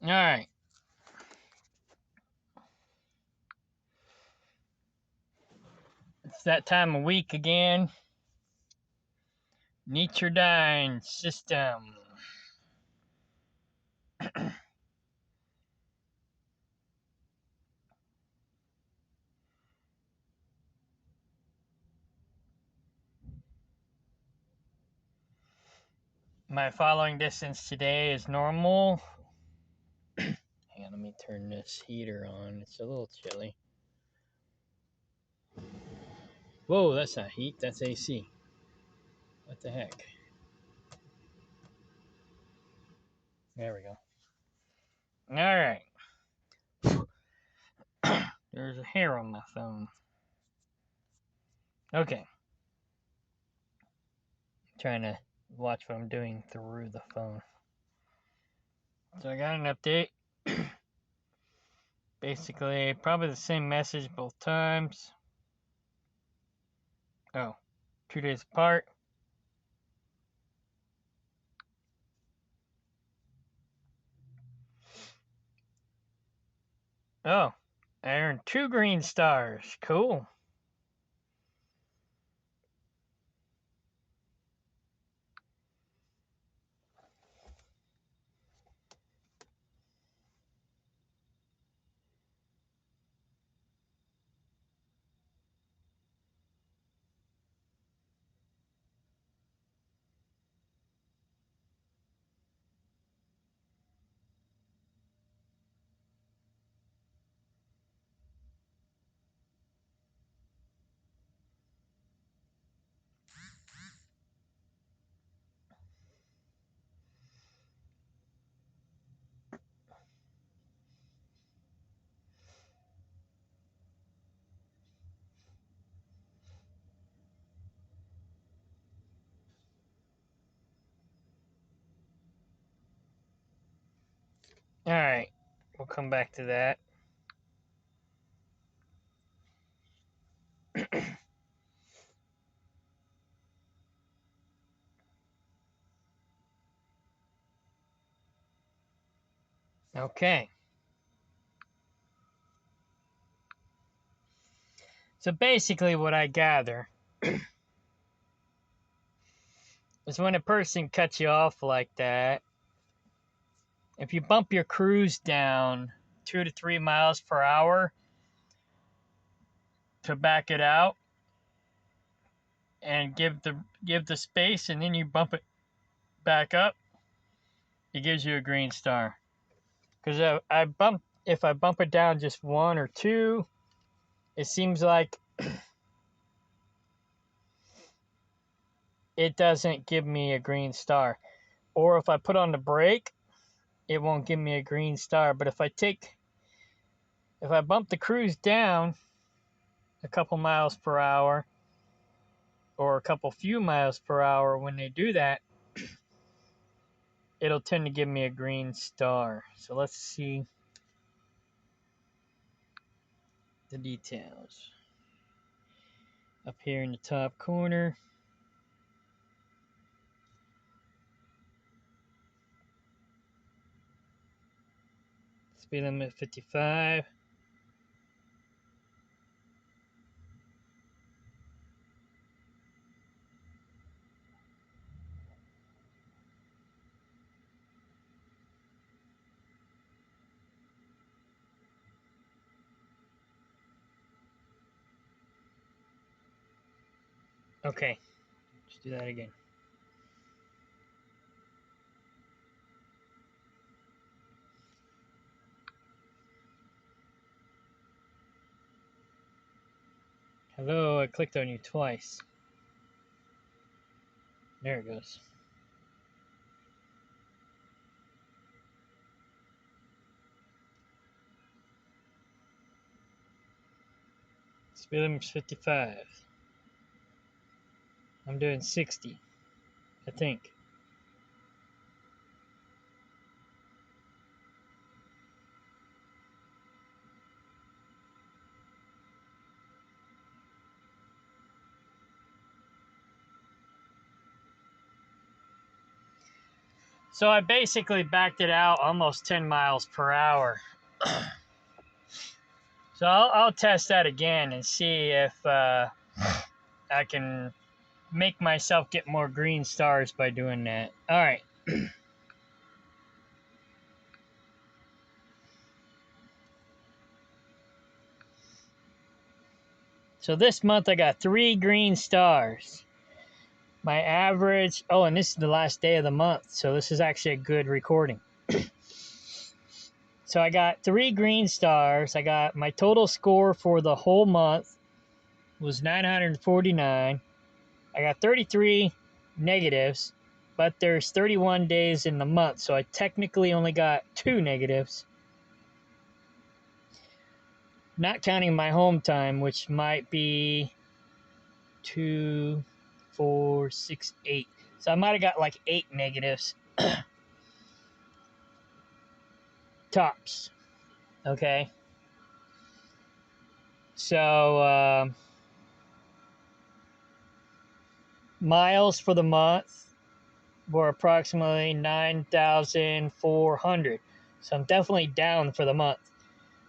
All right. It's that time of week again. NetraDyne system. My following distance today is normal. Hang on, let me turn this heater on. It's a little chilly. Whoa, that's not heat, that's AC. What the heck? There we go. All right. There's a hair on my phone. Okay. I'm trying to watch what I'm doing through the phone. So I got an update. Basically, probably the same message both times. Oh, 2 days apart. Oh, I earned 2 green stars. Cool. Alright, we'll come back to that. Okay. So basically, what I gather is when a person cuts you off like that, if you bump your cruise down 2 to 3 miles per hour to back it out and give the space, and then you bump it back up, it gives you a green star. Because if I bump it down just 1 or 2, it seems like it doesn't give me a green star. Or if I put on the brake, it won't give me a green star. But if I bump the cruise down a couple miles per hour or a couple few miles per hour, when they do that, it'll tend to give me a green star. So let's see the details. Up here in the top corner, speed limit 55. Okay, let's do that again. Hello, I clicked on you twice. There it goes. Speed limit's 55. I'm doing 60, I think. So I basically backed it out almost 10 miles per hour. So I'll test that again and see if I can make myself get more green stars by doing that. All right. So this month I got 3 green stars. My average, oh, and this is the last day of the month, so this is actually a good recording. So I got 3 green stars. I got my total score for the whole month was 949. I got 33 negatives, but there's 31 days in the month, so I technically only got 2 negatives. Not counting my home time, which might be 2, 4, 6, 8. So I might have got like 8 negatives. Tops. Okay. So miles for the month were approximately 9,400. So I'm definitely down for the month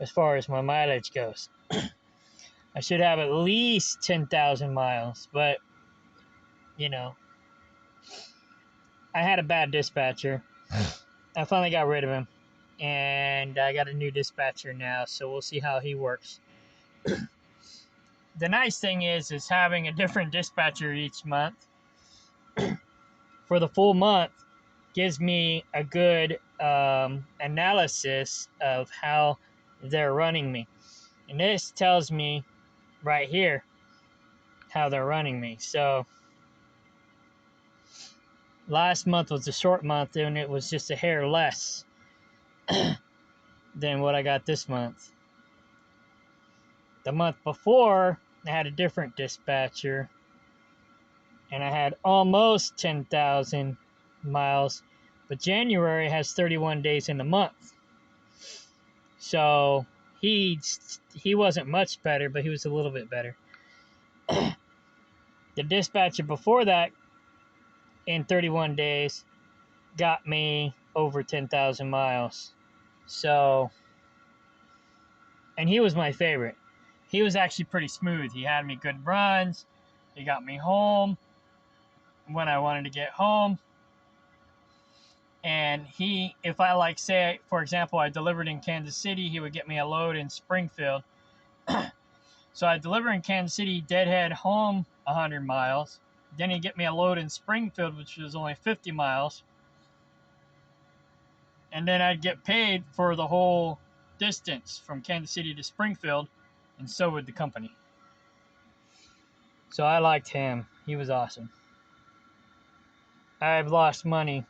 as far as my mileage goes. I should have at least 10,000 miles, but you know, I had a bad dispatcher. I finally got rid of him, and I got a new dispatcher now, so we'll see how he works. The nice thing is having a different dispatcher each month for the full month gives me a good analysis of how they're running me. And this tells me right here how they're running me. So last month was a short month, and it was just a hair less than what I got this month. The month before, I had a different dispatcher, and I had almost 10,000 miles, but January has 31 days in the month. So he wasn't much better, but he was a little bit better. The dispatcher before that, in 31 days, got me over 10,000 miles. So, and he was my favorite. He was actually pretty smooth. He had me good runs. He got me home when I wanted to get home. And he, if I like say, for example, I delivered in Kansas City, he would get me a load in Springfield. So I deliver in Kansas City, deadhead home 100 miles. Then he'd get me a load in Springfield, which was only 50 miles. And then I'd get paid for the whole distance from Kansas City to Springfield, and so would the company. So I liked him. He was awesome. I've lost money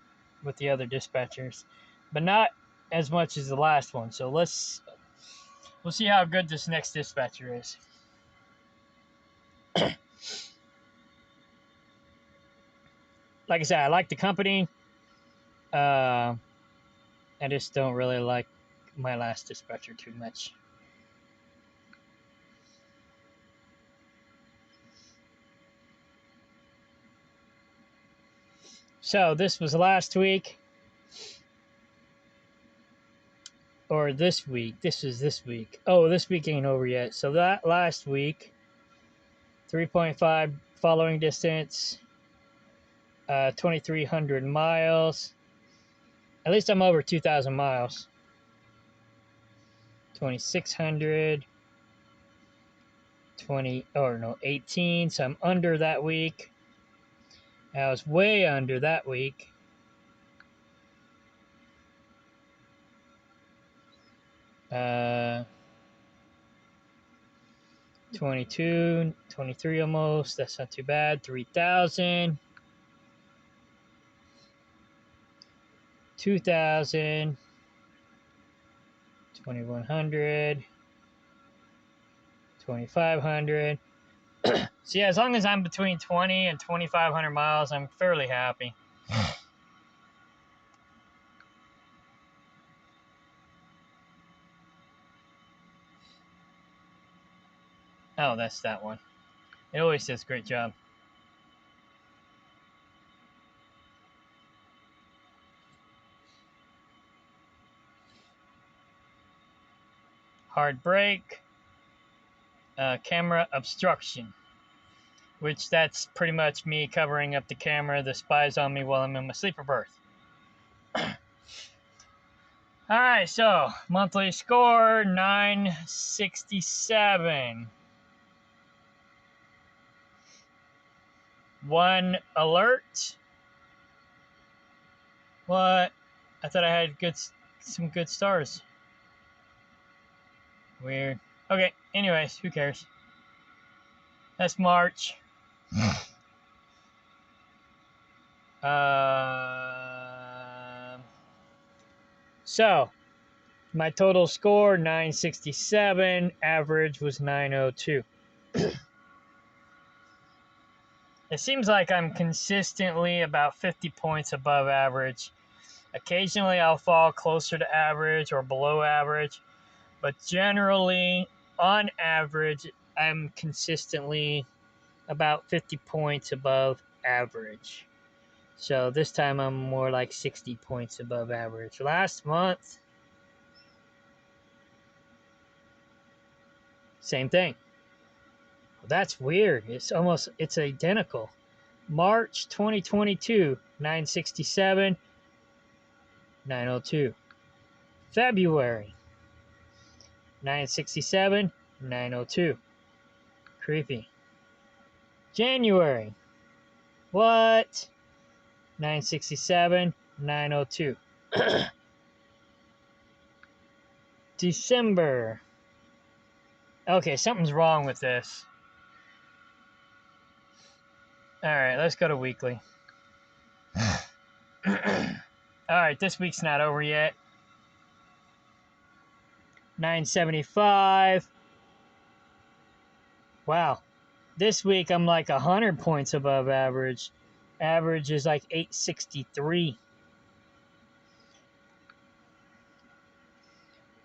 with the other dispatchers, but not as much as the last one. So we'll see how good this next dispatcher is. Like I said, I like the company. I just don't really like my last dispatcher too much. So this was last week. Or this week. This is this week. Oh, this week ain't over yet. So that last week, 3.5 following distance, 2,300 miles. At least I'm over 2,000 miles. 2,600, 18. So I'm under that week. I was way under that week. 22, 23 almost. That's not too bad. 3,000. 2,000. 2,100. 2,500. So yeah, as long as I'm between 20 and 2,500 miles, I'm fairly happy. Oh, that's that one. It always does a great job. hard brake, camera obstruction, which that's pretty much me covering up the camera that spies on me while I'm in my sleeper berth. Alright, so monthly score 967. 1 alert. What? I thought I had some good stars. Weird. Okay, anyways, who cares? That's March. So, my total score, 967. Average was 902. It seems like I'm consistently about 50 points above average. Occasionally, I'll fall closer to average or below average. But generally, on average, I'm consistently about 50 points above average. So this time I'm more like 60 points above average. Last month, same thing. Well, that's weird. It's identical. March 2022, 967, 902. February, 967, 902. Creepy. January, what? 967, 902. December. Okay, something's wrong with this. Alright, let's go to weekly. Alright, this week's not over yet. 975. Wow. This week I'm like 100 points above average. Average is like 863.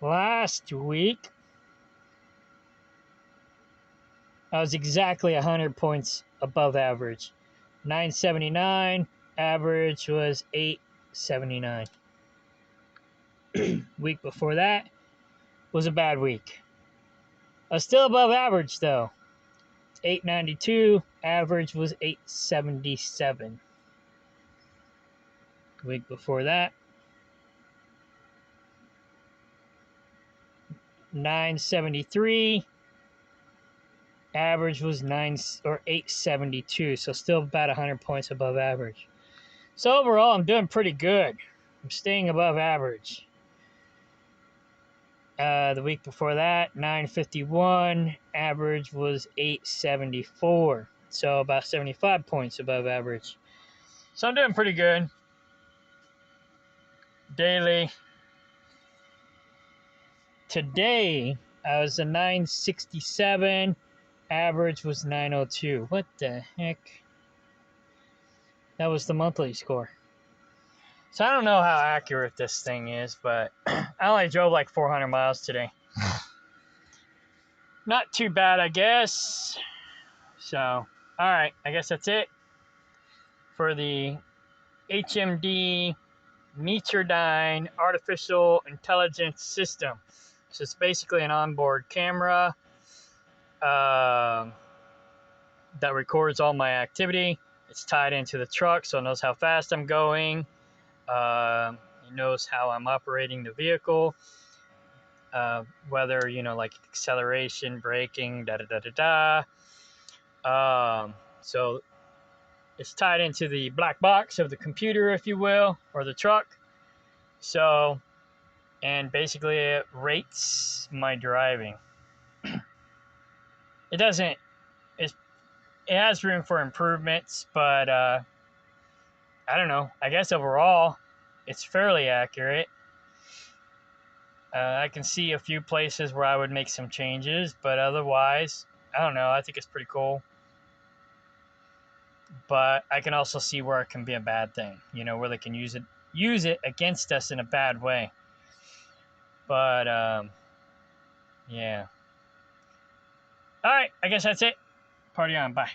Last week, I was exactly 100 points above average. 979. Average was 879. Week before that was a bad week. I was still above average though. 892. Average was 877. Week before that, 973. Average was 872. So still about 100 points above average. So overall, I'm doing pretty good. I'm staying above average. The week before that, 951. Average was 874. So about 75 points above average. So I'm doing pretty good. Daily. Today, I was a 967. Average was 902. What the heck? That was the monthly score. So I don't know how accurate this thing is, but I only drove like 400 miles today. Not too bad, I guess. So, alright, I guess that's it for the HMD NetraDyne Artificial Intelligence System. So it's basically an onboard camera that records all my activity. It's tied into the truck, so it knows how fast I'm going. It knows how I'm operating the vehicle, whether, like acceleration, braking, so it's tied into the black box of the computer, if you will, or the truck. So, and basically it rates my driving. It has room for improvements, but I don't know. I guess overall, it's fairly accurate. I can see a few places where I would make some changes, but otherwise, I don't know. I think it's pretty cool. But I can also see where it can be a bad thing, where they can use it against us in a bad way. But yeah. All right, I guess that's it. Party on. Bye.